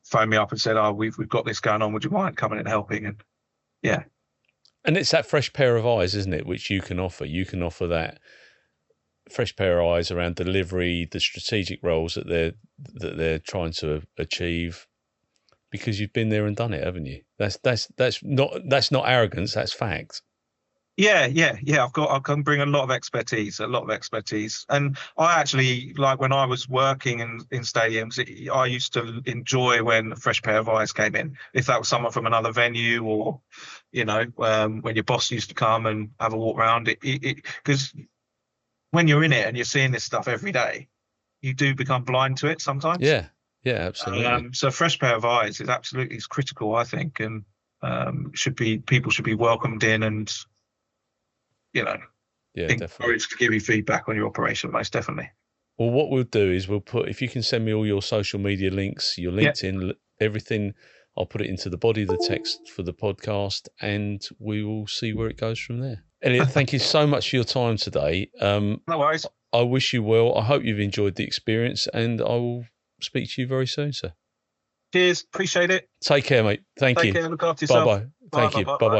phoned me up and said, "Oh, we've got this going on. Would you mind coming and helping?" And and it's that fresh pair of eyes, isn't it, which you can offer. You can offer that fresh pair of eyes around delivery, the strategic roles that they're trying to achieve, because you've been there and done it, haven't you? That's not arrogance. That's fact. Yeah. I can bring a lot of expertise. And I actually, like when I was working in stadiums, I used to enjoy when a fresh pair of eyes came in. If that was someone from another venue, or, when your boss used to come and have a walk around it, because when you're in it and you're seeing this stuff every day, you do become blind to it sometimes. Yeah, absolutely. So a fresh pair of eyes is critical, I think, and people should be welcomed in and, encouraged to give you feedback on your operation, most definitely. Well, what we'll do is if you can send me all your social media links, your LinkedIn, everything, I'll put it into the body of the text for the podcast, and we will see where it goes from there. Elliot, thank you so much for your time today. No worries. I wish you well. I hope you've enjoyed the experience, and I will speak to you very soon, sir. Cheers. Appreciate it. Take care, mate. Thank you. Take care. Look after yourself. Bye-bye. Thank you. Bye-bye.